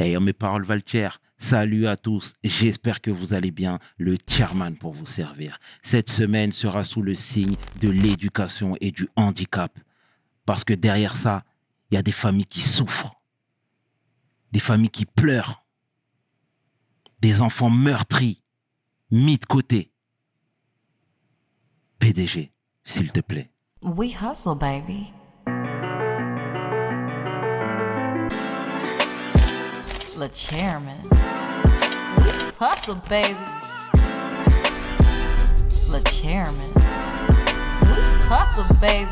Ayant mes paroles Valtier, salut à tous, j'espère que vous allez bien, le chairman pour vous servir. Cette semaine sera sous le signe de l'éducation et du handicap. Parce que derrière ça, il y a des familles qui souffrent, des familles qui pleurent, des enfants meurtris, mis de côté. PDG, s'il te plaît. We hustle, baby. Le chairman. We hustle, baby. Le chairman. We hustle, baby.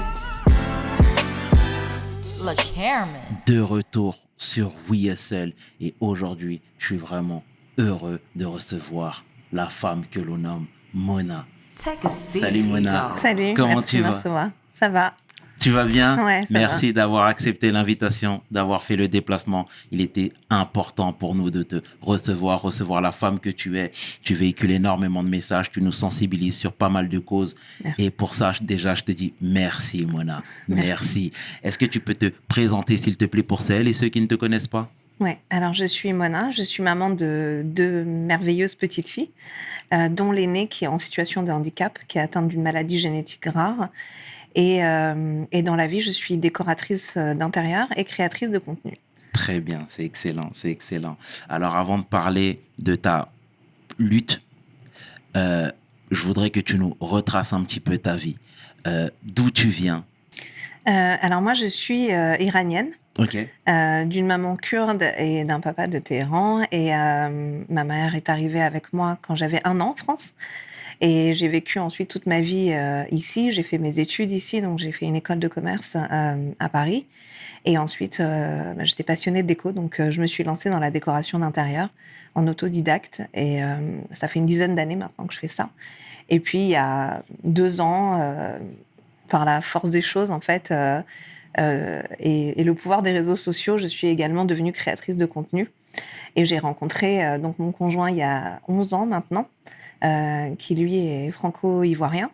Le chairman. De retour sur WeSL et aujourd'hui, je suis vraiment heureux de recevoir la femme que l'on nomme Mona. Take a seat. Salut Mona. Salut, Comment merci tu de me vas? recevoir. Ça va. Tu vas bien? Ouais, ça Merci d'avoir accepté l'invitation, d'avoir fait le déplacement. Il était important pour nous de te recevoir la femme que tu es. Tu véhicules énormément de messages, tu nous sensibilises sur pas mal de causes. Merci. Et pour ça, déjà, je te dis merci Mona. Merci. Est-ce que tu peux te présenter s'il te plaît pour celles et ceux qui ne te connaissent pas? Ouais, alors je suis Mona, je suis maman de deux merveilleuses petites filles, dont l'aînée qui est en situation de handicap, qui est atteinte d'une maladie génétique rare. Et dans la vie, je suis décoratrice d'intérieur et créatrice de contenu. Très bien, c'est excellent, c'est excellent. Alors avant de parler de ta lutte, je voudrais que tu nous retraces un petit peu ta vie. D'où tu viens? Alors moi, je suis iranienne. Ok. D'une maman kurde et d'un papa de Téhéran. Et ma mère est arrivée avec moi quand j'avais 1 an en France. Et j'ai vécu ensuite toute ma vie ici. J'ai fait mes études ici, donc j'ai fait une école de commerce à Paris. Et ensuite, j'étais passionnée de déco, donc je me suis lancée dans la décoration d'intérieur en autodidacte. Et ça fait une dizaine d'années maintenant que je fais ça. Et puis, il y a 2 ans, par la force des choses, en fait, et le pouvoir des réseaux sociaux, je suis également devenue créatrice de contenu. Et j'ai rencontré donc mon conjoint il y a 11 ans maintenant, qui lui est franco-ivoirien.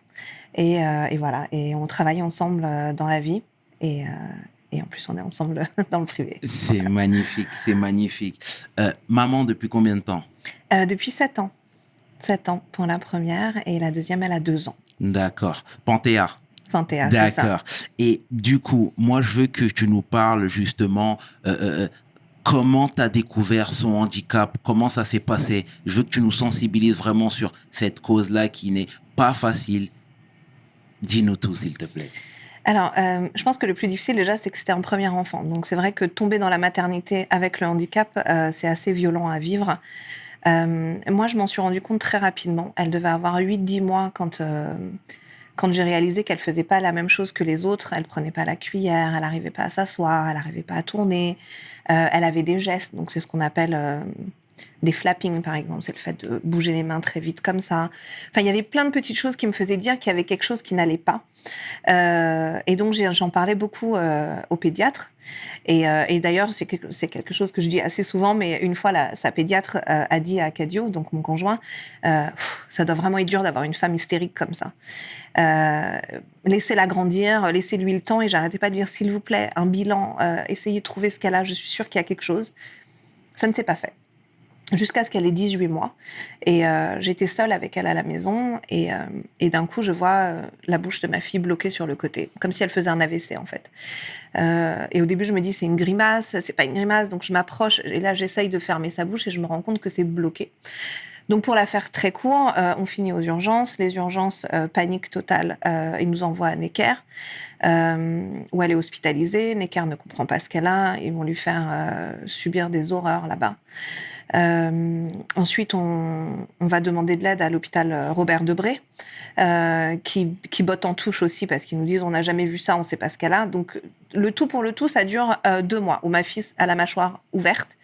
Et voilà, et on travaille ensemble dans la vie. Et en plus, on est ensemble dans le privé. C'est magnifique, c'est magnifique. Maman, depuis combien de temps? Depuis 7 ans. 7 ans pour la première, et la deuxième, elle a 2 ans. D'accord. Panthéa. Panthéa, c'est ça. D'accord. Et du coup, moi, je veux que tu nous parles justement comment tu as découvert son handicap, comment ça s'est passé. Je veux que tu nous sensibilises vraiment sur cette cause-là qui n'est pas facile. Dis-nous tout, s'il te plaît. Alors, je pense que le plus difficile déjà, c'est que c'était un premier enfant. Donc, c'est vrai que tomber dans la maternité avec le handicap, c'est assez violent à vivre. Moi, je m'en suis rendu compte très rapidement. Elle devait avoir 8-10 mois quand j'ai réalisé qu'elle faisait pas la même chose que les autres. Elle prenait pas la cuillère, elle arrivait pas à s'asseoir, elle arrivait pas à tourner. Elle avait des gestes, donc c'est ce qu'on appelle des flapping, par exemple. C'est le fait de bouger les mains très vite comme ça. Enfin, il y avait plein de petites choses qui me faisaient dire qu'il y avait quelque chose qui n'allait pas. Et donc, j'en parlais beaucoup au pédiatre. Et d'ailleurs, c'est quelque chose que je dis assez souvent, mais une fois, sa pédiatre a dit à Cadio, donc mon conjoint, ça doit vraiment être dur d'avoir une femme hystérique comme ça. Laissez-la grandir, laissez-lui le temps, et j'arrêtais pas de dire, s'il vous plaît, un bilan, essayez de trouver ce qu'elle a, je suis sûre qu'il y a quelque chose. Ça ne s'est pas fait. Jusqu'à ce qu'elle ait 18 mois. Et j'étais seule avec elle à la maison. Et d'un coup, je vois la bouche de ma fille bloquée sur le côté, comme si elle faisait un AVC, en fait. Et au début, je me dis, c'est une grimace. C'est pas une grimace. Donc, je m'approche. Et là, j'essaye de fermer sa bouche et je me rends compte que c'est bloqué. Donc, pour la faire très court, on finit aux urgences. Les urgences, panique totale. Ils nous envoient à Necker, où elle est hospitalisée. Necker ne comprend pas ce qu'elle a. Ils vont lui faire subir des horreurs là-bas. Ensuite, on va demander de l'aide à l'hôpital Robert Debré, qui botte en touche aussi parce qu'ils nous disent on n'a jamais vu ça, on ne sait pas ce qu'elle a. Donc, le tout pour le tout, ça dure 2 mois, où ma fille a la mâchoire ouverte,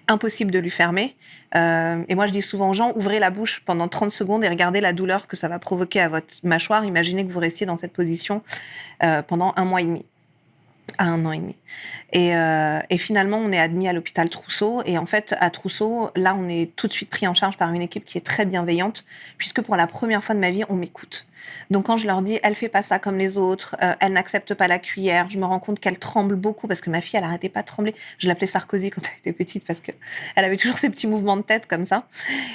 impossible de lui fermer. Et moi, je dis souvent aux gens, ouvrez la bouche pendant 30 secondes et regardez la douleur que ça va provoquer à votre mâchoire. Imaginez que vous restiez dans cette position pendant 1 mois et demi. À 1 an et demi. Et finalement, on est admis à l'hôpital Trousseau. Et en fait, à Trousseau, là, on est tout de suite pris en charge par une équipe qui est très bienveillante, puisque pour la première fois de ma vie, on m'écoute. Donc quand je leur dis, elle fait pas ça comme les autres, elle n'accepte pas la cuillère, je me rends compte qu'elle tremble beaucoup parce que ma fille, elle arrêtait pas de trembler. Je l'appelais Sarkozy quand elle était petite parce que elle avait toujours ces petits mouvements de tête comme ça.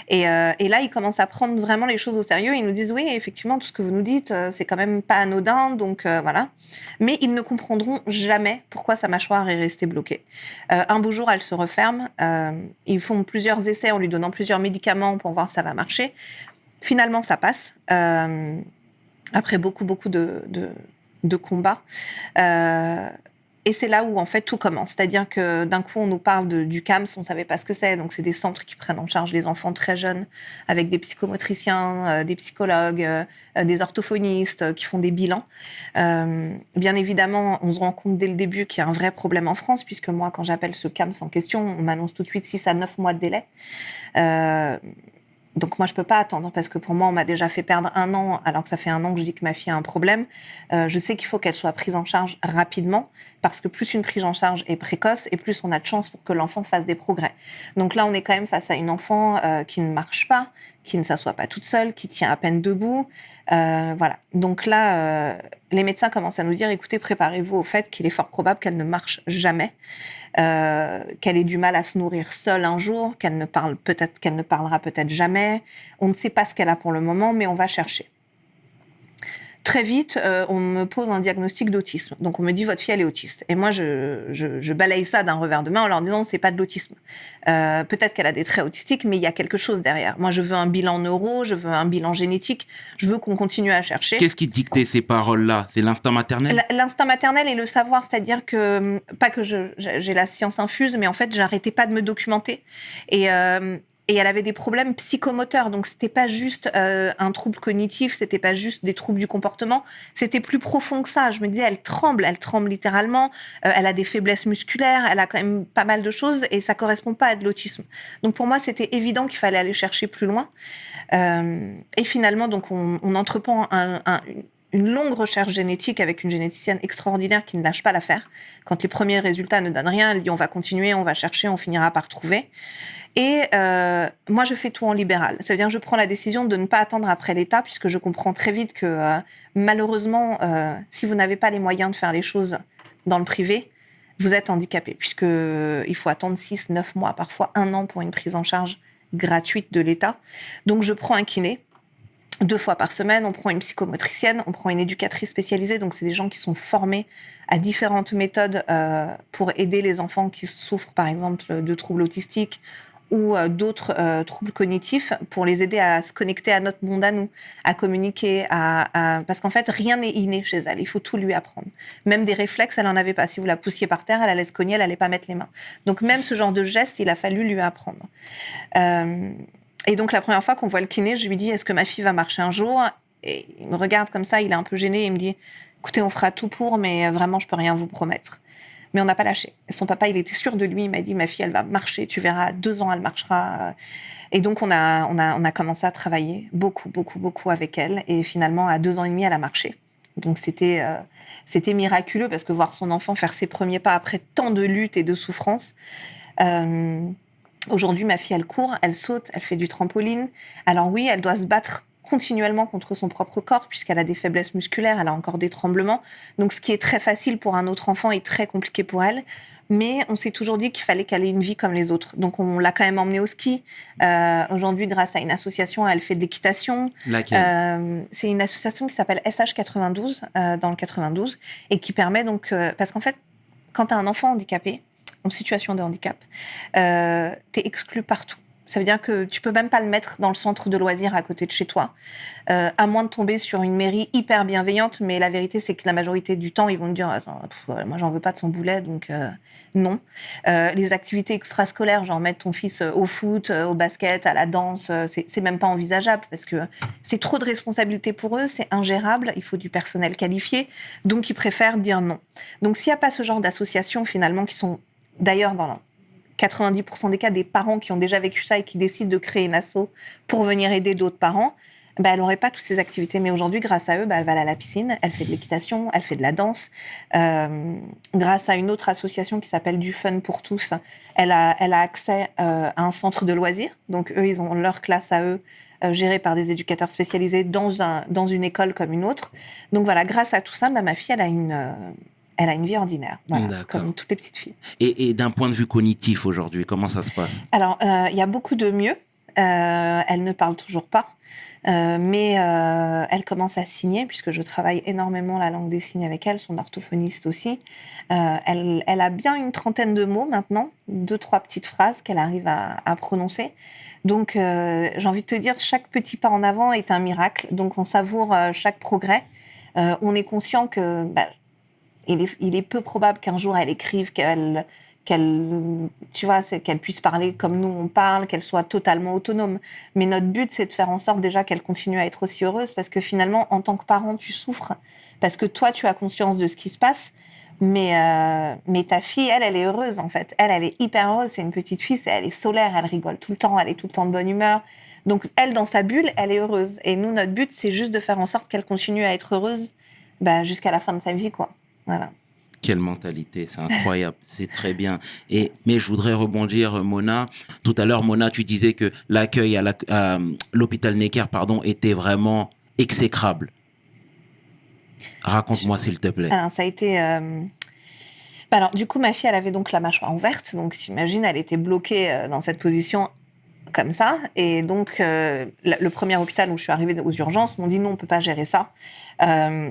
Et là, ils commencent à prendre vraiment les choses au sérieux. Ils nous disent, oui, effectivement, tout ce que vous nous dites, c'est quand même pas anodin, donc voilà. Mais ils ne comprendront jamais pourquoi sa mâchoire est restée bloquée. Un beau jour, elle se referme. Ils font plusieurs essais en lui donnant plusieurs médicaments pour voir si ça va marcher. Finalement, ça passe. Après beaucoup de combats. Et c'est là où, en fait, tout commence. C'est-à-dire que d'un coup, on nous parle du CAMS, on ne savait pas ce que c'est. Donc, c'est des centres qui prennent en charge les enfants très jeunes, avec des psychomotriciens, des psychologues, des orthophonistes qui font des bilans. Bien évidemment, on se rend compte dès le début qu'il y a un vrai problème en France, puisque moi, quand j'appelle ce CAMS en question, on m'annonce tout de suite 6 à 9 mois de délai. Donc moi, je peux pas attendre parce que pour moi, on m'a déjà fait perdre 1 an alors que ça fait 1 an que je dis que ma fille a un problème. Je sais qu'il faut qu'elle soit prise en charge rapidement parce que plus une prise en charge est précoce et plus on a de chance pour que l'enfant fasse des progrès. Donc là, on est quand même face à une enfant qui ne marche pas, qui ne s'assoit pas toute seule, qui tient à peine debout. Voilà. Donc là, les médecins commencent à nous dire, écoutez, préparez-vous au fait qu'il est fort probable qu'elle ne marche jamais. Qu'elle ait du mal à se nourrir seule un jour, qu'elle ne parlera peut-être jamais. On ne sait pas ce qu'elle a pour le moment, mais on va chercher. Très vite, on me pose un diagnostic d'autisme. Donc on me dit, votre fille, elle est autiste. Et moi, je balaye ça d'un revers de main en leur disant, c'est pas de l'autisme. Peut-être qu'elle a des traits autistiques, mais il y a quelque chose derrière. Moi, je veux un bilan neuro, je veux un bilan génétique, je veux qu'on continue à chercher. Qu'est-ce qui dictait ces paroles-là? C'est l'instinct maternel? L'instinct maternel et le savoir, c'est-à-dire que, pas que j'ai la science infuse, mais en fait, j'arrêtais pas de me documenter. Et elle avait des problèmes psychomoteurs, donc c'était pas juste un trouble cognitif, c'était pas juste des troubles du comportement, c'était plus profond que ça. Je me disais, elle tremble littéralement, elle a des faiblesses musculaires, elle a quand même pas mal de choses et ça correspond pas à de l'autisme. Donc pour moi, c'était évident qu'il fallait aller chercher plus loin. Et finalement, donc on entreprend une longue recherche génétique avec une généticienne extraordinaire qui ne lâche pas l'affaire. Quand les premiers résultats ne donnent rien, elle dit on va continuer, on va chercher, on finira par trouver. Et moi, je fais tout en libéral. Ça veut dire que je prends la décision de ne pas attendre après l'État, puisque je comprends très vite que malheureusement, si vous n'avez pas les moyens de faire les choses dans le privé, vous êtes handicapé, puisqu'il faut attendre 6, 9 mois, parfois 1 an pour une prise en charge gratuite de l'État. Donc, je prends un kiné 2 fois par semaine, on prend une psychomotricienne, on prend une éducatrice spécialisée, donc c'est des gens qui sont formés à différentes méthodes pour aider les enfants qui souffrent, par exemple, de troubles autistiques ou d'autres troubles cognitifs, pour les aider à se connecter à notre monde à nous, à communiquer, parce qu'en fait, rien n'est inné chez elle, il faut tout lui apprendre. Même des réflexes, elle en avait pas. Si vous la poussiez par terre, elle allait se cogner, elle allait pas mettre les mains. Donc même ce genre de geste, il a fallu lui apprendre. Et donc, la première fois qu'on voit le kiné, je lui dis, est-ce que ma fille va marcher un jour? Et il me regarde comme ça, il est un peu gêné, et il me dit, écoutez, on fera tout pour, mais vraiment, je peux rien vous promettre. Mais on n'a pas lâché. Et son papa, il était sûr de lui, il m'a dit, ma fille, elle va marcher, tu verras, à 2 ans, elle marchera. Et donc, on a commencé à travailler beaucoup avec elle. Et finalement, à 2 ans et demi, elle a marché. Donc, c'était miraculeux, parce que voir son enfant faire ses premiers pas après tant de luttes et de souffrances, aujourd'hui, ma fille, elle court, elle saute, elle fait du trampoline. Alors oui, elle doit se battre continuellement contre son propre corps, puisqu'elle a des faiblesses musculaires, elle a encore des tremblements. Donc, ce qui est très facile pour un autre enfant est très compliqué pour elle. Mais on s'est toujours dit qu'il fallait qu'elle ait une vie comme les autres. Donc, on l'a quand même emmenée au ski. Aujourd'hui, grâce à une association, elle fait de l'équitation. Laquelle? C'est une association qui s'appelle SH92, dans le 92, et qui permet donc... parce qu'en fait, quand tu as un enfant handicapé, en situation de handicap, t'es exclu partout. Ça veut dire que tu peux même pas le mettre dans le centre de loisirs à côté de chez toi, à moins de tomber sur une mairie hyper bienveillante. Mais la vérité, c'est que la majorité du temps, ils vont te dire attends, moi j'en veux pas de son boulet, donc non. Les activités extrascolaires, genre mettre ton fils au foot, au basket, à la danse, c'est même pas envisageable parce que c'est trop de responsabilités pour eux, c'est ingérable. Il faut du personnel qualifié, donc ils préfèrent dire non. Donc s'il y a pas ce genre d'associations finalement qui sont d'ailleurs dans 90% des cas, des parents qui ont déjà vécu ça et qui décident de créer une asso pour venir aider d'autres parents, elle n'aurait pas toutes ces activités. Mais aujourd'hui, grâce à eux, elle va aller à la piscine, elle fait de l'équitation, elle fait de la danse. Grâce à une autre association qui s'appelle Du Fun pour tous, elle a accès à un centre de loisirs. Donc, eux, ils ont leur classe à eux, gérée par des éducateurs spécialisés dans une école comme une autre. Donc, voilà, grâce à tout ça, ma fille, elle a une vie ordinaire, voilà, D'accord. comme toutes les petites filles. Et d'un point de vue cognitif aujourd'hui, comment ça se passe? Alors, il y a beaucoup de mieux. Elle ne parle toujours pas, mais elle commence à signer, puisque je travaille énormément la langue des signes avec elle, son orthophoniste aussi. Elle a bien une trentaine de mots maintenant, 2-3 petites phrases qu'elle arrive à prononcer. Donc, j'ai envie de te dire, chaque petit pas en avant est un miracle. Donc, on savoure chaque progrès. On est conscient que il est peu probable qu'un jour elle écrive, qu'elle puisse parler comme nous on parle, qu'elle soit totalement autonome. Mais notre but, c'est de faire en sorte déjà qu'elle continue à être aussi heureuse, parce que finalement, en tant que parent, tu souffres, parce que toi, tu as conscience de ce qui se passe, mais ta fille, elle est heureuse, en fait. Elle est hyper heureuse, c'est une petite fille, elle est solaire, elle rigole tout le temps, elle est tout le temps de bonne humeur. Donc, elle, dans sa bulle, elle est heureuse. Et nous, notre but, c'est juste de faire en sorte qu'elle continue à être heureuse jusqu'à la fin de sa vie, quoi. Voilà. Quelle mentalité, c'est incroyable, c'est très bien. Mais je voudrais rebondir, Mona. Tout à l'heure, Mona, tu disais que l'accueil à l'hôpital Necker, était vraiment exécrable. Raconte-moi, s'il te plaît. Alors, ça a été... Alors, du coup, ma fille, elle avait donc la mâchoire ouverte. Donc, t'imagines, elle était bloquée dans cette position comme ça. Et donc, le premier hôpital où je suis arrivée aux urgences m'ont dit non, on peut pas gérer ça.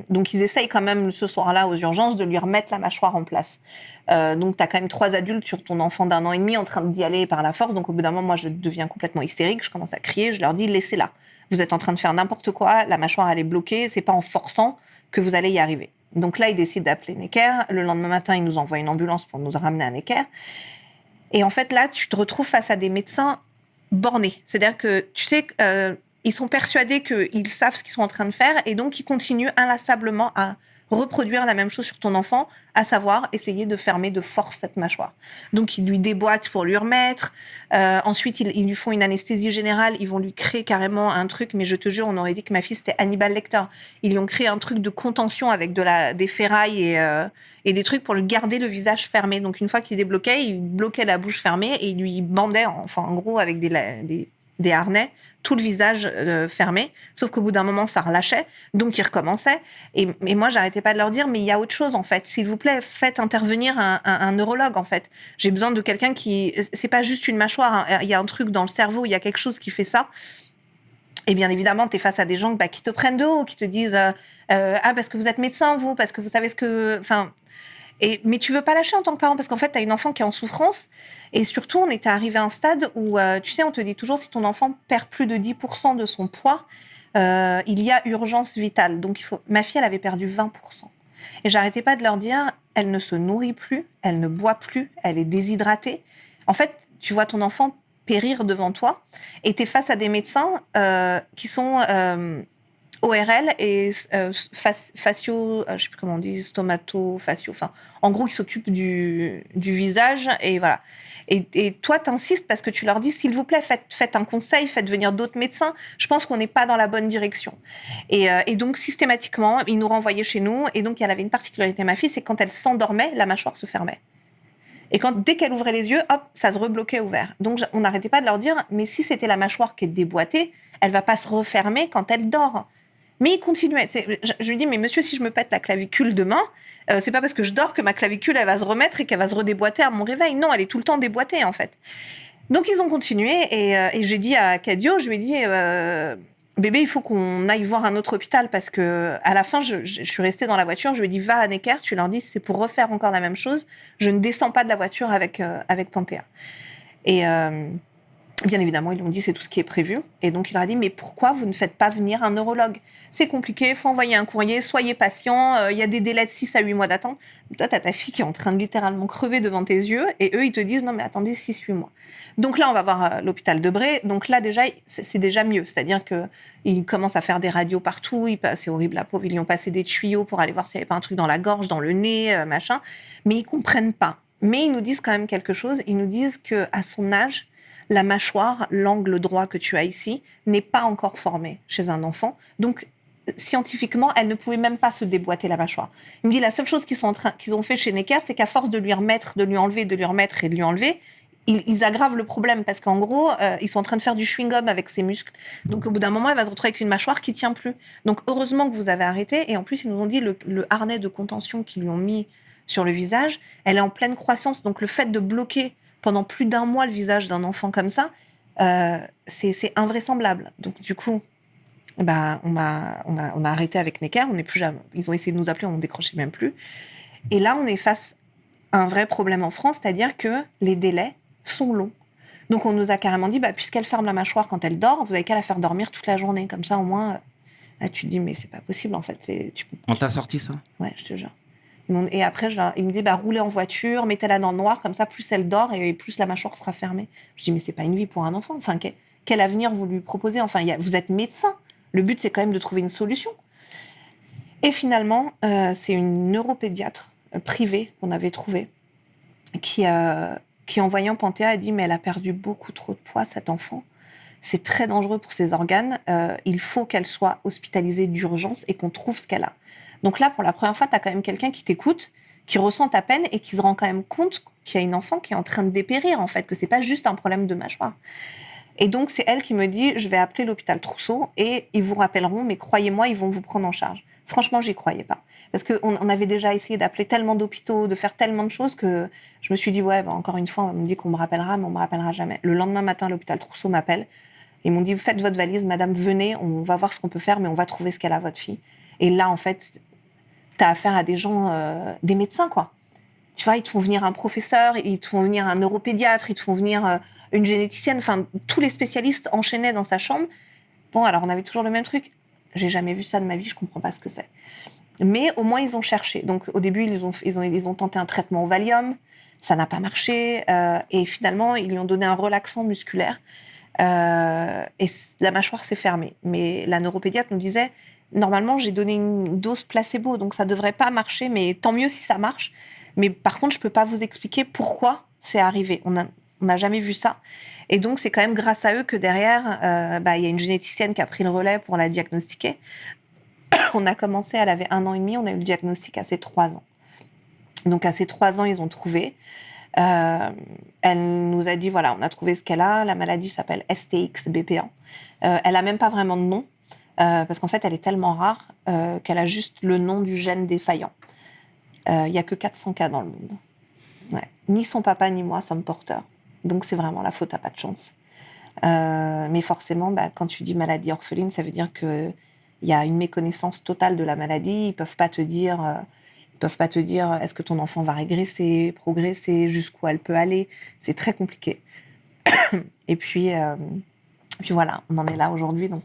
Donc, ils essayent quand même ce soir-là aux urgences de lui remettre la mâchoire en place. Donc, tu as quand même 3 adultes sur ton enfant d'1 an et demi en train d'y aller par la force. Donc, au bout d'un moment, moi, je deviens complètement hystérique. Je commence à crier. Je leur dis, laissez-la. Vous êtes en train de faire n'importe quoi. La mâchoire, elle est bloquée. C'est pas en forçant que vous allez y arriver. Donc là, ils décident d'appeler Necker. Le lendemain matin, ils nous envoient une ambulance pour nous ramener à Necker. Et en fait, là, tu te retrouves face à des médecins bornés. C'est-à-dire que, tu sais, ils sont persuadés qu'ils savent ce qu'ils sont en train de faire, et donc ils continuent inlassablement à reproduire la même chose sur ton enfant, à savoir essayer de fermer de force cette mâchoire. Donc ils lui déboîtent pour lui remettre. Ensuite, ils lui font une anesthésie générale. Ils vont lui créer carrément un truc, mais je te jure, on aurait dit que ma fille, c'était Hannibal Lecter. Ils lui ont créé un truc de contention avec des ferrailles et des trucs pour lui garder le visage fermé. Donc une fois qu'il débloquait, il bloquait la bouche fermée et il lui bandait, en gros, avec des harnais, tout le visage fermé, sauf qu'au bout d'un moment, ça relâchait, donc ils recommençaient. Et moi, j'arrêtais pas de leur dire, mais il y a autre chose, en fait. S'il vous plaît, faites intervenir un neurologue, en fait. J'ai besoin de quelqu'un qui... C'est pas juste une mâchoire, hein. Il y a un truc dans le cerveau, il y a quelque chose qui fait ça. Et bien évidemment, tu es face à des gens qui te prennent de haut, qui te disent parce que vous êtes médecin, vous, parce que vous savez ce que... Enfin... Mais tu veux pas lâcher en tant que parent, parce qu'en fait, tu as une enfant qui est en souffrance. Et surtout, on était arrivé à un stade où, tu sais, on te dit toujours, si ton enfant perd plus de 10% de son poids, il y a urgence vitale. Donc, ma fille, elle avait perdu 20%. Et j'arrêtais pas de leur dire, elle ne se nourrit plus, elle ne boit plus, elle est déshydratée. En fait, tu vois ton enfant périr devant toi, et tu es face à des médecins qui sont... ORL et facio, je sais plus comment on dit, stomato-facio, enfin, en gros, qui s'occupent du visage, et voilà. Et toi, t'insistes parce que tu leur dis, s'il vous plaît, faites un conseil, faites venir d'autres médecins. Je pense qu'on n'est pas dans la bonne direction. Et donc, systématiquement, ils nous renvoyaient chez nous. Et donc, il y avait une particularité à ma fille, c'est que quand elle s'endormait, la mâchoire se fermait. Et dès qu'elle ouvrait les yeux, hop, ça se rebloquait ouvert. Donc, on n'arrêtait pas de leur dire, mais si c'était la mâchoire qui est déboîtée, elle va pas se refermer quand elle dort. Mais il continuait. Je lui dis, mais monsieur, si je me pète la clavicule demain, c'est pas parce que je dors que ma clavicule, elle va se remettre et qu'elle va se redéboîter à mon réveil. Non, elle est tout le temps déboîtée, en fait. Donc, ils ont continué, et j'ai dit à Cadio, je lui ai dit, bébé, il faut qu'on aille voir un autre hôpital, parce que à la fin, je suis restée dans la voiture, je lui ai dit, va à Necker, tu leur dis, c'est pour refaire encore la même chose, je ne descends pas de la voiture avec Panthéa. Et... bien évidemment, ils lui ont dit c'est tout ce qui est prévu. Et donc, il leur a dit mais pourquoi vous ne faites pas venir un neurologue ? C'est compliqué, il faut envoyer un courrier, soyez patient, il y a des délais de 6 à 8 mois d'attente. Toi, tu as ta fille qui est en train de littéralement crever devant tes yeux, et eux, ils te disent non mais attendez 6-8 mois. Donc là, on va voir l'hôpital de Bray. Donc là, déjà, c'est déjà mieux. C'est-à-dire qu'ils commencent à faire des radios partout. C'est horrible, la pauvre. Ils lui ont passé des tuyaux pour aller voir s'il n'y avait pas un truc dans la gorge, dans le nez, machin. Mais ils comprennent pas. Mais ils nous disent quand même quelque chose. Ils nous disent qu'à son âge, la mâchoire, l'angle droit que tu as ici, n'est pas encore formé chez un enfant. Donc, scientifiquement, elle ne pouvait même pas se déboîter la mâchoire. Il me dit, la seule chose qu'ils ont fait chez Necker, c'est qu'à force de lui remettre, de lui enlever, de lui remettre et de lui enlever, ils aggravent le problème parce qu'en gros, ils sont en train de faire du chewing-gum avec ses muscles. Donc, au bout d'un moment, elle va se retrouver avec une mâchoire qui tient plus. Donc, heureusement que vous avez arrêté. Et en plus, ils nous ont dit le harnais de contention qu'ils lui ont mis sur le visage, elle est en pleine croissance. Donc, le fait de bloquer pendant plus d'1 mois le visage d'un enfant comme ça, c'est invraisemblable. Donc, du coup, bah, on a arrêté avec Necker. On n'est plus jamais. Ils ont essayé de nous appeler, on ne décrochait même plus. Et là, on est face à un vrai problème en France, c'est-à-dire que les délais sont longs. Donc, on nous a carrément dit, bah, puisqu'elle ferme la mâchoire quand elle dort, vous avez qu'à la faire dormir toute la journée. Comme ça, au moins, là, tu te dis, mais c'est pas possible, en fait. On t'a sorti ça? Ouais, je te jure. Et après, il me dit, bah, roulez en voiture, mettez-la dans le noir, comme ça, plus elle dort et plus la mâchoire sera fermée. Je dis, mais c'est pas une vie pour un enfant. Enfin, quel avenir vous lui proposez? Enfin, vous êtes médecin. Le but, c'est quand même de trouver une solution. Et finalement, c'est une neuropédiatre privée qu'on avait trouvée qui, en voyant Panthéa, a dit, mais elle a perdu beaucoup trop de poids, cet enfant. C'est très dangereux pour ses organes. Il faut qu'elle soit hospitalisée d'urgence et qu'on trouve ce qu'elle a. Donc là, pour la première fois, tu as quand même quelqu'un qui t'écoute, qui ressent ta peine et qui se rend quand même compte qu'il y a une enfant qui est en train de dépérir, en fait, que c'est pas juste un problème de mâchoire. Et donc, c'est elle qui me dit, je vais appeler l'hôpital Trousseau et ils vous rappelleront, mais croyez-moi, ils vont vous prendre en charge. Franchement, j'y croyais pas. Parce qu'on avait déjà essayé d'appeler tellement d'hôpitaux, de faire tellement de choses que je me suis dit, ouais, bah, encore une fois, on me dit qu'on me rappellera, mais on me rappellera jamais. Le lendemain matin, l'hôpital Trousseau m'appelle. Ils m'ont dit, faites votre valise, madame, venez, on va voir ce qu'on peut faire, mais on va trouver ce qu'elle a, votre fille. Et là, en fait, t'as affaire à des gens, des médecins, quoi. Tu vois, ils te font venir un professeur, ils te font venir un neuropédiatre, ils te font venir une généticienne. Enfin, tous les spécialistes enchaînaient dans sa chambre. Bon, alors, on avait toujours le même truc. J'ai jamais vu ça de ma vie, je comprends pas ce que c'est. Mais au moins, ils ont cherché. Donc, au début, ils ont tenté un traitement au Valium. Ça n'a pas marché. Et finalement, ils lui ont donné un relaxant musculaire. Et la mâchoire s'est fermée. Mais la neuropédiatre nous disait, normalement, j'ai donné une dose placebo, donc ça devrait pas marcher, mais tant mieux si ça marche. Mais par contre, je peux pas vous expliquer pourquoi c'est arrivé. On n'a jamais vu ça. Et donc, c'est quand même grâce à eux que derrière, y a une généticienne qui a pris le relais pour la diagnostiquer. On a commencé, elle avait 1 an et demi, on a eu le diagnostic à ses 3 ans. Donc, à ses 3 ans, ils ont trouvé. Elle nous a dit, voilà, on a trouvé ce qu'elle a. La maladie s'appelle STX-BP1. Elle a même pas vraiment de nom, parce qu'en fait, elle est tellement rare qu'elle a juste le nom du gène défaillant. Il y a que 400 cas dans le monde. Ouais. Ni son papa ni moi sommes porteurs. Donc, c'est vraiment la faute à pas de chance. Mais forcément, quand tu dis maladie orpheline, ça veut dire qu'il y a une méconnaissance totale de la maladie. Ils peuvent pas te dire est-ce que ton enfant va régresser, progresser, jusqu'où elle peut aller. C'est très compliqué. Et puis voilà, on en est là aujourd'hui, donc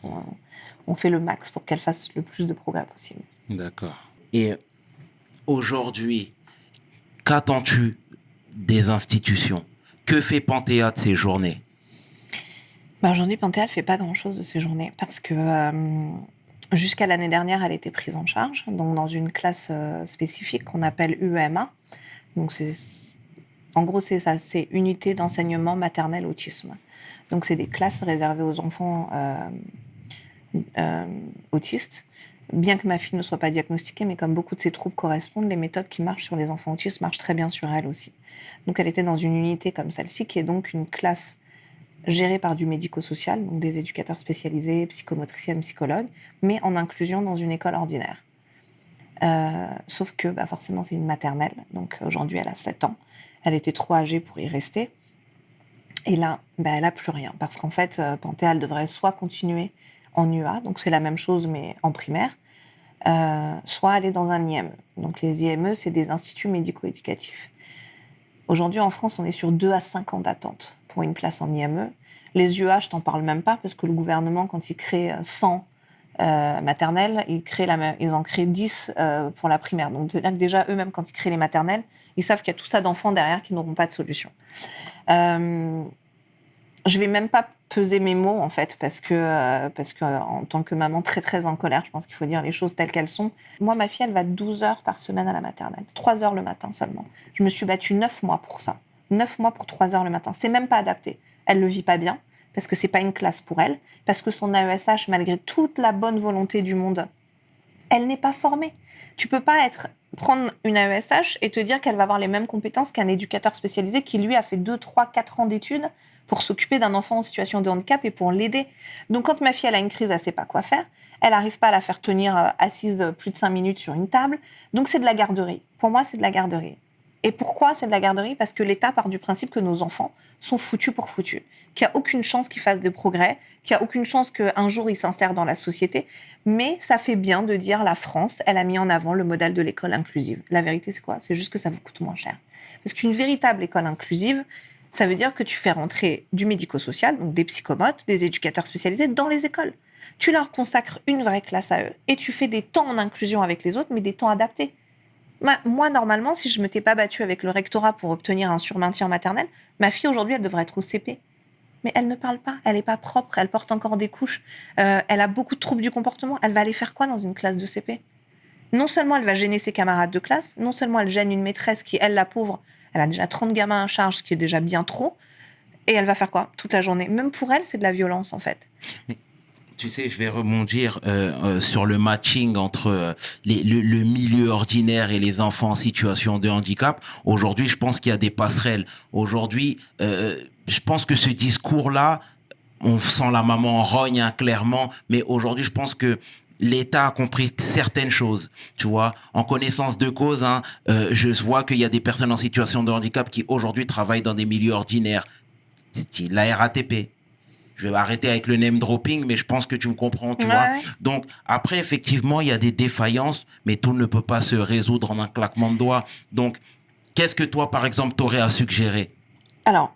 on fait le max pour qu'elle fasse le plus de progrès possible. D'accord. Et aujourd'hui, qu'attends-tu des institutions? Que fait Panthéa de ces journées? Aujourd'hui, Panthéa ne fait pas grand-chose de ces journées parce que jusqu'à l'année dernière, elle était prise en charge, donc dans une classe spécifique qu'on appelle UEMA. Donc en gros, c'est ça, c'est Unité d'enseignement maternel autisme. Donc c'est des classes réservées aux enfants autistes. Bien que ma fille ne soit pas diagnostiquée, mais comme beaucoup de ces troubles correspondent, les méthodes qui marchent sur les enfants autistes marchent très bien sur elle aussi. Donc elle était dans une unité comme celle-ci, qui est donc une classe gérée par du médico-social, donc des éducateurs spécialisés, psychomotriciennes, psychologues, mais en inclusion dans une école ordinaire. Sauf que forcément c'est une maternelle, donc aujourd'hui elle a 7 ans. Elle était trop âgée pour y rester. Et là, elle n'a plus rien, parce qu'en fait, Panthéa, elle devrait soit continuer en UA, donc c'est la même chose mais en primaire, soit aller dans un IME. Donc les IME, c'est des instituts médico-éducatifs. Aujourd'hui, en France, on est sur 2 à 5 ans d'attente pour une place en IME. Les UA, je t'en parle même pas, parce que le gouvernement, quand il crée 100 maternelles, ils en créent 10 pour la primaire. Donc c'est-à-dire que déjà, eux-mêmes, quand ils créent les maternelles, ils savent qu'il y a tout ça d'enfants derrière qui n'auront pas de solution. Je vais même pas peser mes mots, en fait, parce que en tant que maman très, très en colère, je pense qu'il faut dire les choses telles qu'elles sont. Moi, ma fille, elle va 12 heures par semaine à la maternelle. 3 heures le matin seulement. Je me suis battue 9 mois pour ça. 9 mois pour 3 heures le matin. C'est même pas adapté. elle le vit pas bien, parce que c'est pas une classe pour elle, parce que son AESH, malgré toute la bonne volonté du monde, elle n'est pas formée. Tu peux pas prendre une AESH et te dire qu'elle va avoir les mêmes compétences qu'un éducateur spécialisé qui, lui, a fait 2, 3, 4 ans d'études pour s'occuper d'un enfant en situation de handicap et pour l'aider. Donc, quand ma fille, elle a une crise, elle sait pas quoi faire. Elle n'arrive pas à la faire tenir assise plus de 5 minutes sur une table. Donc, c'est de la garderie. Pour moi, c'est de la garderie. Et pourquoi c'est de la garderie ? Parce que l'État part du principe que nos enfants sont foutus pour foutus, qu'il n'y a aucune chance qu'ils fassent des progrès, qu'il n'y a aucune chance qu'un jour ils s'insèrent dans la société. Mais ça fait bien de dire la France, elle a mis en avant le modèle de l'école inclusive. La vérité, c'est quoi ? C'est juste que ça vous coûte moins cher. Parce qu'une véritable école inclusive, ça veut dire que tu fais rentrer du médico-social, donc des psychomotes, des éducateurs spécialisés dans les écoles. Tu leur consacres une vraie classe à eux et tu fais des temps en inclusion avec les autres, mais des temps adaptés. Moi, normalement, si je ne m'étais pas battue avec le rectorat pour obtenir un surmaintien en maternelle, ma fille, aujourd'hui, elle devrait être au CP. Mais elle ne parle pas, elle n'est pas propre, elle porte encore des couches, elle a beaucoup de troubles du comportement. Elle va aller faire quoi dans une classe de CP ? Non seulement elle va gêner ses camarades de classe, non seulement elle gêne une maîtresse qui, elle, la pauvre, elle a déjà 30 gamins à charge, ce qui est déjà bien trop, et elle va faire quoi toute la journée ? Même pour elle, c'est de la violence, en fait. Mais, tu sais, je vais rebondir sur le matching entre le milieu ordinaire et les enfants en situation de handicap. Aujourd'hui, je pense qu'il y a des passerelles. Aujourd'hui, je pense que ce discours-là, on sent la maman en rogne, hein, clairement, mais aujourd'hui, je pense que l'État a compris certaines choses, tu vois, en connaissance de cause, hein, je vois qu'il y a des personnes en situation de handicap qui aujourd'hui travaillent dans des milieux ordinaires. La RATP. Je vais arrêter avec le name dropping, mais je pense que tu me comprends, tu vois. Donc, après, effectivement, il y a des défaillances, mais tout ne peut pas se résoudre en un claquement de doigts. Donc, qu'est-ce que toi, par exemple, t'aurais à suggérer ? Alors,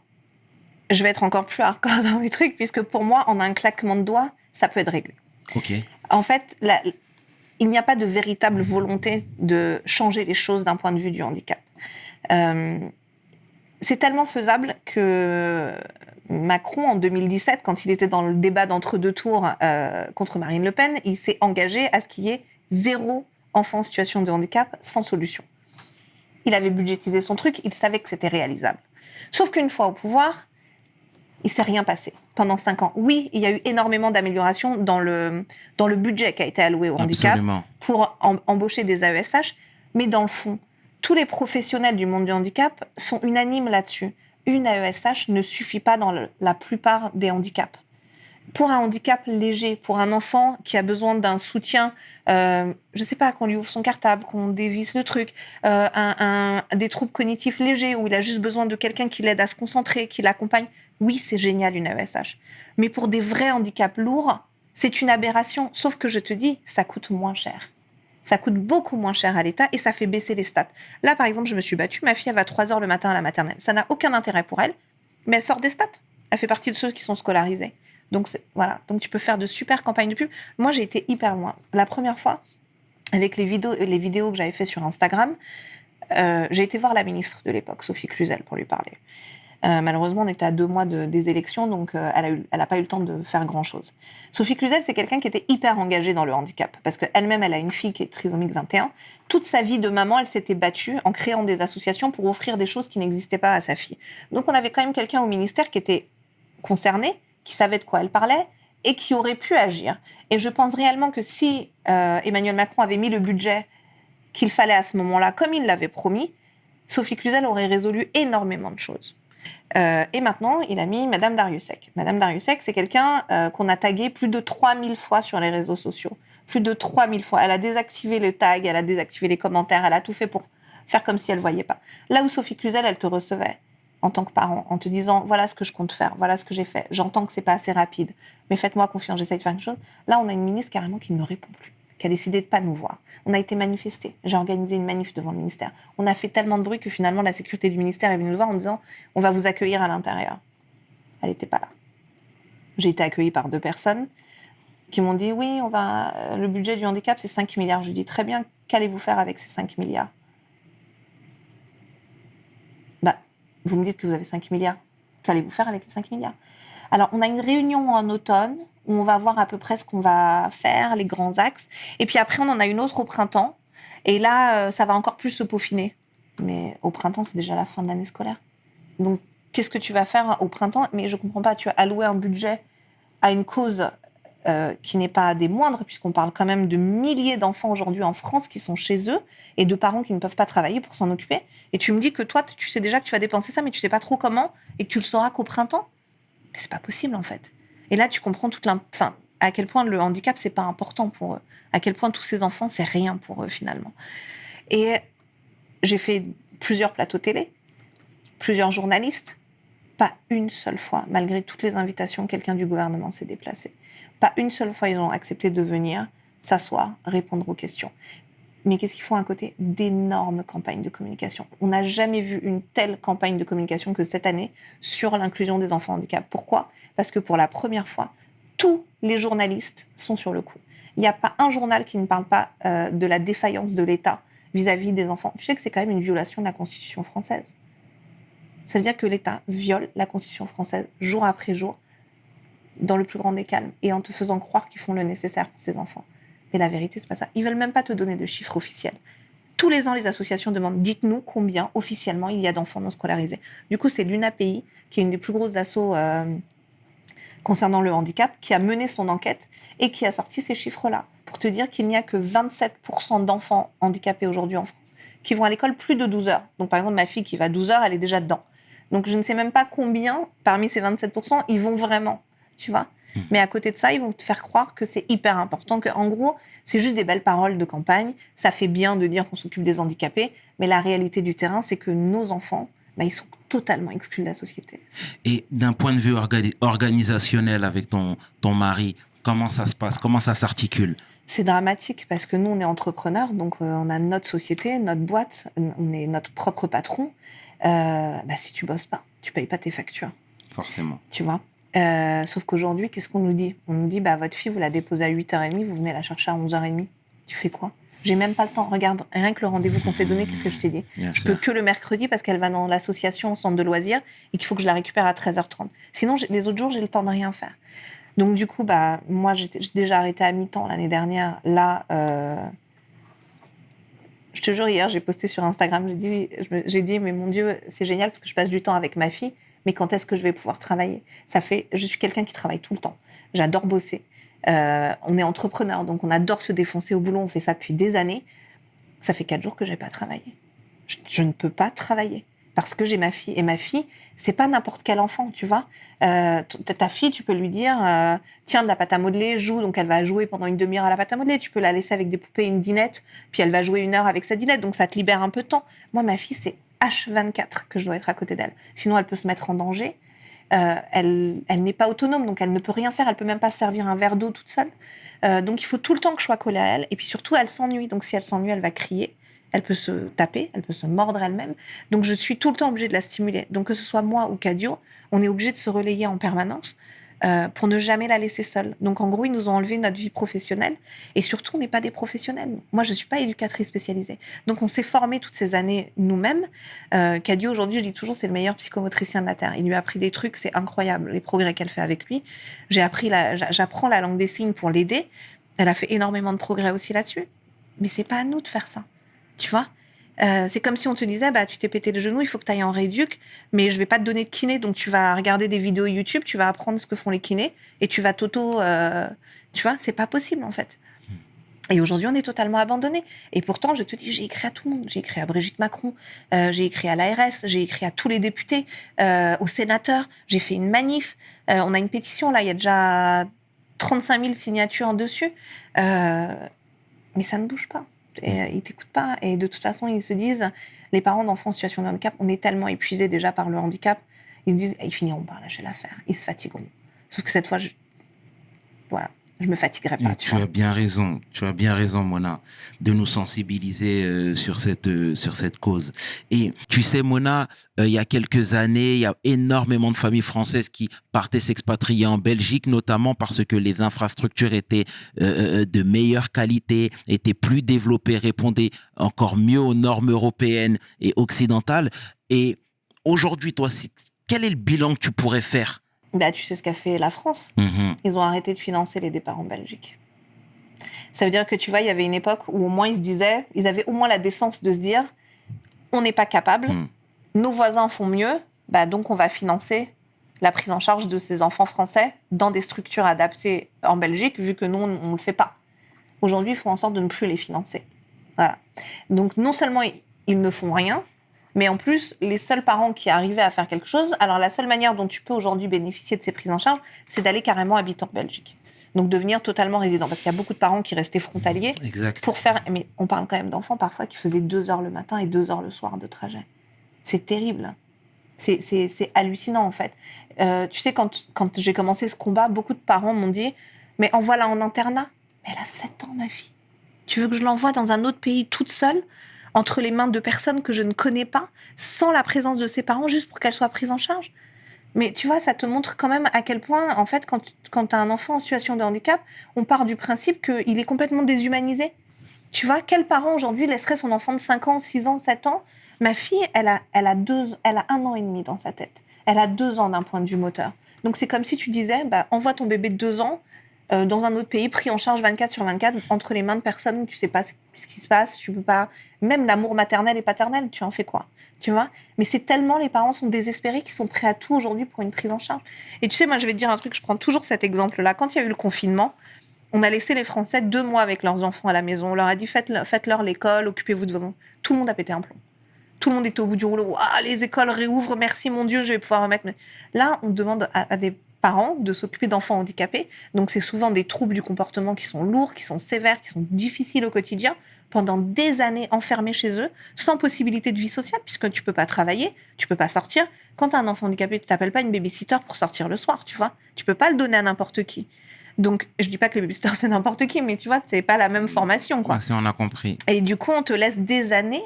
je vais être encore plus hardcore dans mes trucs, puisque pour moi, en un claquement de doigts, ça peut être réglé. Ok. En fait, il n'y a pas de véritable volonté de changer les choses d'un point de vue du handicap. C'est tellement faisable que Macron, en 2017, quand il était dans le débat d'entre-deux tours contre Marine Le Pen, il s'est engagé à ce qu'il y ait 0 enfant en situation de handicap sans solution. Il avait budgétisé son truc, il savait que c'était réalisable. Sauf qu'une fois au pouvoir, il ne s'est rien passé pendant 5 ans. Oui, il y a eu énormément d'améliorations dans le budget qui a été alloué au handicap. Absolument. Pour embaucher des AESH, mais dans le fond, tous les professionnels du monde du handicap sont unanimes là-dessus. Une AESH ne suffit pas dans la plupart des handicaps. Pour un handicap léger, pour un enfant qui a besoin d'un soutien, je ne sais pas, qu'on lui ouvre son cartable, qu'on dévisse le truc, des troubles cognitifs légers où il a juste besoin de quelqu'un qui l'aide à se concentrer, qui l'accompagne, oui, c'est génial une AESH. Mais pour des vrais handicaps lourds, c'est une aberration. Sauf que je te dis, ça coûte moins cher. Ça coûte beaucoup moins cher à l'État et ça fait baisser les stats. Là, par exemple, je me suis battue. Ma fille, elle va 3h le matin à la maternelle. Ça n'a aucun intérêt pour elle, mais elle sort des stats. Elle fait partie de ceux qui sont scolarisés. Donc, voilà. Donc, tu peux faire de super campagnes de pub. Moi, j'ai été hyper loin. La première fois, avec les vidéos que j'avais fait sur Instagram, j'ai été voir la ministre de l'époque, Sophie Cluzel, pour lui parler. Malheureusement, on était à 2 mois des élections, donc elle a pas eu le temps de faire grand-chose. Sophie Cluzel, c'est quelqu'un qui était hyper engagée dans le handicap, parce qu'elle-même, elle a une fille qui est trisomique 21. Toute sa vie de maman, elle s'était battue en créant des associations pour offrir des choses qui n'existaient pas à sa fille. Donc, on avait quand même quelqu'un au ministère qui était concerné, qui savait de quoi elle parlait, et qui aurait pu agir. Et je pense réellement que si Emmanuel Macron avait mis le budget qu'il fallait à ce moment-là, comme il l'avait promis, Sophie Cluzel aurait résolu énormément de choses. Et maintenant, il a mis Madame Dariussec. Madame Dariussec, c'est quelqu'un qu'on a tagué plus de 3000 fois sur les réseaux sociaux. Plus de 3000 fois. Elle a désactivé le tag, elle a désactivé les commentaires, elle a tout fait pour faire comme si elle ne voyait pas. Là où Sophie Cluzel, elle te recevait en tant que parent, en te disant « Voilà ce que je compte faire, voilà ce que j'ai fait. J'entends que ce n'est pas assez rapide, mais faites-moi confiance, j'essaie de faire quelque chose. » Là, on a une ministre carrément qui ne répond plus, qui a décidé de ne pas nous voir. On a été manifestés. J'ai organisé une manif devant le ministère. On a fait tellement de bruit que finalement, la sécurité du ministère est venue nous voir en disant « On va vous accueillir à l'intérieur. » Elle n'était pas là. J'ai été accueillie par 2 personnes qui m'ont dit « Oui, le budget du handicap, c'est 5 milliards. » Je lui dis « Très bien, qu'allez-vous faire avec ces 5 milliards ?» Vous me dites que vous avez 5 milliards. Qu'allez-vous faire avec les 5 milliards ? Alors, on a une réunion en automne où on va voir à peu près ce qu'on va faire, les grands axes. Et puis après, on en a une autre au printemps. Et là, ça va encore plus se peaufiner. Mais au printemps, c'est déjà la fin de l'année scolaire. Donc, qu'est-ce que tu vas faire au printemps? Mais je comprends pas, tu as alloué un budget à une cause qui n'est pas des moindres, puisqu'on parle quand même de milliers d'enfants aujourd'hui en France qui sont chez eux et de parents qui ne peuvent pas travailler pour s'en occuper. Et tu me dis que toi, tu sais déjà que tu vas dépenser ça, mais tu sais pas trop comment et que tu le sauras qu'au printemps. Mais c'est pas possible, en fait. Et là, tu comprends à quel point le handicap, c'est pas important pour eux. À quel point tous ces enfants, c'est rien pour eux, finalement. Et j'ai fait plusieurs plateaux télé, plusieurs journalistes. Pas une seule fois, malgré toutes les invitations, quelqu'un du gouvernement s'est déplacé. Pas une seule fois, ils ont accepté de venir s'asseoir, répondre aux questions. Mais qu'est-ce qu'ils font à côté? D'énormes campagnes de communication. On n'a jamais vu une telle campagne de communication que cette année sur l'inclusion des enfants handicapés. Pourquoi? Parce que pour la première fois, tous les journalistes sont sur le coup. Il n'y a pas un journal qui ne parle pas de la défaillance de l'État vis-à-vis des enfants. Tu sais que c'est quand même une violation de la Constitution française. Ça veut dire que l'État viole la Constitution française jour après jour, dans le plus grand des calmes, et en te faisant croire qu'ils font le nécessaire pour ces enfants. Mais la vérité, c'est pas ça. Ils veulent même pas te donner de chiffres officiels. Tous les ans, les associations demandent, dites-nous combien officiellement il y a d'enfants non scolarisés. Du coup, c'est l'UNAPI, qui est une des plus grosses assos concernant le handicap, qui a mené son enquête et qui a sorti ces chiffres-là, pour te dire qu'il n'y a que 27% d'enfants handicapés aujourd'hui en France, qui vont à l'école plus de 12 heures. Donc, par exemple, ma fille qui va 12 heures, elle est déjà dedans. Donc, je ne sais même pas combien, parmi ces 27%, ils vont vraiment, tu vois. Mais à côté de ça, ils vont te faire croire que c'est hyper important, qu'en gros, c'est juste des belles paroles de campagne. Ça fait bien de dire qu'on s'occupe des handicapés, mais la réalité du terrain, c'est que nos enfants, ils sont totalement exclus de la société. Et d'un point de vue organisationnel avec ton mari, comment ça se passe? Comment ça s'articule? C'est dramatique parce que nous, on est entrepreneurs, donc on a notre société, notre boîte, on est notre propre patron. Si tu bosses pas, tu payes pas tes factures. Forcément. Tu vois. Sauf qu'aujourd'hui, qu'est-ce qu'on nous dit? On nous dit, votre fille, vous la déposez à 8h30, vous venez la chercher à 11h30. Tu fais quoi? J'ai même pas le temps. Regarde, rien que le rendez-vous qu'on s'est donné, qu'est-ce que je t'ai dit? Je peux que le mercredi parce qu'elle va dans l'association au centre de loisirs et qu'il faut que je la récupère à 13h30. Sinon, les autres jours, j'ai le temps de rien faire. Donc, du coup, moi, j'ai déjà arrêté à mi-temps l'année dernière. Là, je te jure, hier, j'ai posté sur Instagram, j'ai dit, mais mon Dieu, c'est génial parce que je passe du temps avec ma fille, mais quand est-ce que je vais pouvoir travailler? Je suis quelqu'un qui travaille tout le temps. J'adore bosser. On est entrepreneur, donc on adore se défoncer au boulot, on fait ça depuis des années. Ça fait 4 jours que j'ai pas travaillé. Je ne peux pas travailler parce que j'ai ma fille. Et ma fille, c'est pas n'importe quel enfant, tu vois. Ta fille, tu peux lui dire, tiens, de la pâte à modeler, joue. Donc elle va jouer pendant une demi-heure à la pâte à modeler. Tu peux la laisser avec des poupées et une dinette, puis elle va jouer 1 heure avec sa dinette. Donc ça te libère un peu de temps. Moi, ma fille, c'est H24 que je dois être à côté d'elle. Sinon, elle peut se mettre en danger. Elle n'est pas autonome, donc elle ne peut rien faire. Elle peut même pas servir un verre d'eau toute seule. Donc il faut tout le temps que je sois collée à elle. Et puis surtout, elle s'ennuie. Donc si elle s'ennuie, elle va crier. Elle peut se taper, elle peut se mordre elle-même. Donc je suis tout le temps obligée de la stimuler. Donc que ce soit moi ou Cadio, on est obligé de se relayer en permanence pour ne jamais la laisser seule. Donc en gros, ils nous ont enlevé notre vie professionnelle. Et surtout, on n'est pas des professionnels. Moi, je ne suis pas éducatrice spécialisée. Donc on s'est formés toutes ces années nous-mêmes. Cadio, aujourd'hui, je dis toujours, c'est le meilleur psychomotricien de la Terre. Il lui a appris des trucs, c'est incroyable, les progrès qu'elle fait avec lui. J'apprends la langue des signes pour l'aider. Elle a fait énormément de progrès aussi là-dessus. Mais c'est pas à nous de faire ça. Tu vois, c'est comme si on te disait, tu t'es pété le genou, il faut que tu ailles en rééduc, mais je vais pas te donner de kiné, donc tu vas regarder des vidéos YouTube, tu vas apprendre ce que font les kinés, et tu vas tu vois, c'est pas possible, en fait. Et aujourd'hui, on est totalement abandonnés. Et pourtant, je te dis, j'ai écrit à tout le monde. J'ai écrit à Brigitte Macron, j'ai écrit à l'ARS, j'ai écrit à tous les députés, aux sénateurs, j'ai fait une manif. On a une pétition, là, il y a déjà 35 000 signatures dessus. Mais ça ne bouge pas. Et ils t'écoutent pas. Et de toute façon, ils se disent, les parents d'enfants en situation de handicap, on est tellement épuisés déjà par le handicap, ils disent, ils finiront par lâcher l'affaire. Ils se fatigueront. Sauf que cette fois, je me fatiguerai pas. Tu as bien raison, Mona, de nous sensibiliser sur cette cause. Et tu sais, Mona, il y a quelques années, il y a énormément de familles françaises qui partaient s'expatrier en Belgique, notamment parce que les infrastructures étaient de meilleure qualité, étaient plus développées, répondaient encore mieux aux normes européennes et occidentales. Et aujourd'hui, toi, quel est le bilan que tu pourrais faire? Tu sais ce qu'a fait la France. Ils ont arrêté de financer les départs en Belgique. Ça veut dire que, tu vois, il y avait une époque où au moins ils avaient au moins la décence de se dire, on n'est pas capable, nos voisins font mieux, bah donc on va financer la prise en charge de ces enfants français dans des structures adaptées en Belgique, vu que nous, on ne le fait pas. Aujourd'hui, il faut en sorte de ne plus les financer. Voilà. Donc, non seulement ils ne font rien, mais en plus, les seuls parents qui arrivaient à faire quelque chose, alors la seule manière dont tu peux aujourd'hui bénéficier de ces prises en charge, c'est d'aller carrément habiter en Belgique. Donc, devenir totalement résident. Parce qu'il y a beaucoup de parents qui restaient frontaliers Exact. pour faire... Mais on parle quand même d'enfants parfois qui faisaient 2 heures le matin et 2 heures le soir de trajet. C'est terrible. C'est hallucinant, en fait. Tu sais, quand j'ai commencé ce combat, beaucoup de parents m'ont dit « Mais envoie-la en internat. » Mais elle a 7 ans, ma fille. Tu veux que je l'envoie dans un autre pays toute seule, entre les mains de personnes que je ne connais pas, sans la présence de ses parents, juste pour qu'elle soit prise en charge? Mais tu vois, ça te montre quand même à quel point, en fait, quand tu as un enfant en situation de handicap, on part du principe qu'il est complètement déshumanisé. Tu vois, quel parent aujourd'hui laisserait son enfant de 5 ans, 6 ans, 7 ans? Ma fille, elle a 1 an et demi dans sa tête. Elle a 2 ans d'un point de vue moteur. Donc, c'est comme si tu disais, bah, envoie ton bébé de 2 ans dans un autre pays, pris en charge 24/24, entre les mains de personnes, tu sais pas ce qui se passe, tu peux pas... Même l'amour maternel et paternel, tu en fais quoi? Tu vois? Mais c'est tellement, les parents sont désespérés qu'ils sont prêts à tout aujourd'hui pour une prise en charge. Et tu sais, moi, je vais te dire un truc, je prends toujours cet exemple-là. Quand il y a eu le confinement, on a laissé les Français 2 mois avec leurs enfants à la maison. On leur a dit, faites-leur l'école, occupez-vous de vos... Tout le monde a pété un plomb. Tout le monde était au bout du rouleau. Ah, les écoles réouvrent, merci mon Dieu, je vais pouvoir remettre... Là, on demande à des parents de s'occuper d'enfants handicapés. Donc, c'est souvent des troubles du comportement qui sont lourds, qui sont sévères, qui sont difficiles au quotidien, pendant des années enfermés chez eux, sans possibilité de vie sociale, puisque tu peux pas travailler, tu peux pas sortir. Quand tu as un enfant handicapé, tu t'appelles pas une babysitter pour sortir le soir, tu vois. Tu peux pas le donner à n'importe qui. Donc, je dis pas que les babysitters, c'est n'importe qui, mais tu vois, c'est pas la même formation, quoi. Si on a compris. Et du coup, on te laisse des années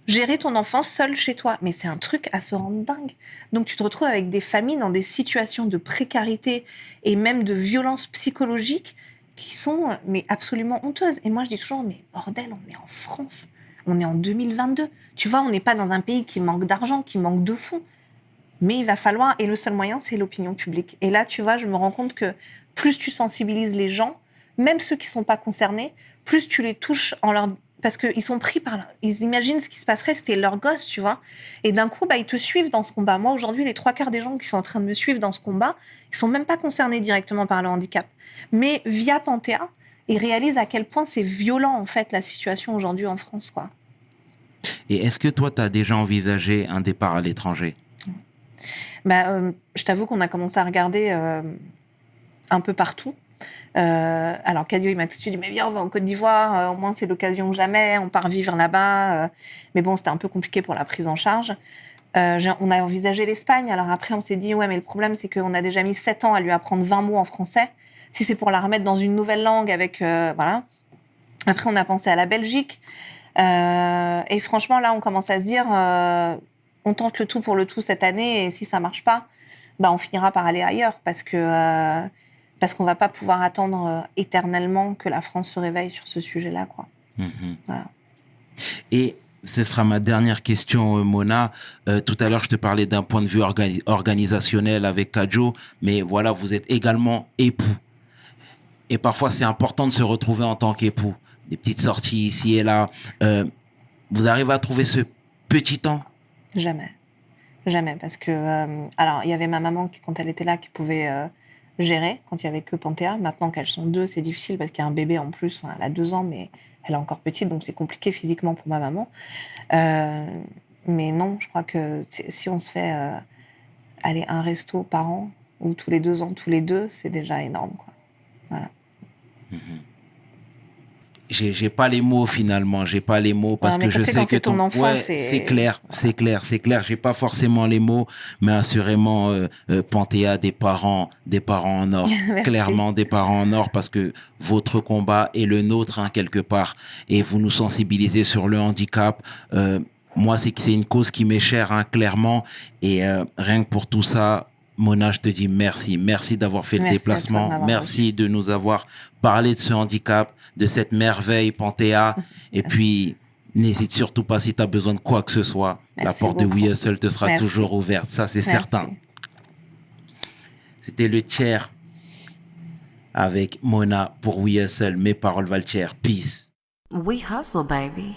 gérer ton enfant seul chez toi. Mais c'est un truc à se rendre dingue. Donc, tu te retrouves avec des familles dans des situations de précarité et même de violence psychologique qui sont mais absolument honteuses. Et moi, je dis toujours, mais bordel, on est en France. On est en 2022. Tu vois, on n'est pas dans un pays qui manque d'argent, qui manque de fonds. Mais il va falloir... Et le seul moyen, c'est l'opinion publique. Et là, tu vois, je me rends compte que plus tu sensibilises les gens, même ceux qui ne sont pas concernés, plus tu les touches en leur... Parce qu'ils sont pris par... Ils imaginent ce qui se passerait, c'était leur gosse, tu vois. Et d'un coup, bah, ils te suivent dans ce combat. Moi, aujourd'hui, les 3/4 des gens qui sont en train de me suivre dans ce combat, ils sont même pas concernés directement par le handicap. Mais via Panthéa, ils réalisent à quel point c'est violent, en fait, la situation aujourd'hui en France, quoi. Et est-ce que toi, tu as déjà envisagé un départ à l'étranger? Bah, je t'avoue qu'on a commencé à regarder un peu partout. Alors Cadio, il m'a tout de suite dit, mais viens, on va en Côte d'Ivoire, au moins c'est l'occasion que jamais, on part vivre là-bas. Mais bon, c'était un peu compliqué pour la prise en charge. On a envisagé l'Espagne, alors après on s'est dit, ouais, mais le problème c'est qu'on a déjà mis 7 ans à lui apprendre 20 mots en français. Si c'est pour la remettre dans une nouvelle langue avec... voilà. Après, on a pensé à la Belgique. Et franchement, là, on commence à se dire, on tente le tout pour le tout cette année, et si ça marche pas, bah, on finira par aller ailleurs, parce qu'on va pas pouvoir attendre éternellement que la France se réveille sur ce sujet-là, quoi. Voilà. Et ce sera ma dernière question, Mona. Tout à l'heure, je te parlais d'un point de vue organisationnel avec Kadjo, mais voilà, vous êtes également époux. Et parfois, c'est important de se retrouver en tant qu'époux. Des petites sorties ici et là. Vous arrivez à trouver ce petit temps? Jamais. Jamais, parce que... alors, il y avait ma maman, qui, quand elle était là, qui pouvait gérer, quand il y avait que Panthéa. Maintenant qu'elles sont 2, c'est difficile, parce qu'il y a un bébé en plus. Enfin, elle a 2 ans, mais elle est encore petite, donc c'est compliqué physiquement pour ma maman. Mais non, je crois que si on se fait aller un resto par an, ou tous les 2 ans, tous les 2, c'est déjà énorme, quoi. Voilà. J'ai pas les mots finalement, j'ai pas les mots parce que je sais que ton enfant, ouais, c'est clair. J'ai pas forcément les mots, mais assurément Panthéa, des parents en or, clairement des parents en or, parce que votre combat est le nôtre, hein, quelque part, et vous nous sensibilisez sur le handicap. Moi, c'est une cause qui m'est chère, hein, clairement, et rien que pour tout ça, Mona, je te dis merci d'avoir fait le déplacement, merci de nous avoir parlé de ce handicap, de cette merveille Panthéa, et puis n'hésite surtout pas si tu as besoin de quoi que ce soit, la porte de We Hustle te sera toujours ouverte, ça c'est certain. C'était le tiers avec Mona pour We Hustle, mes paroles valent tiers, peace. We hustle, baby.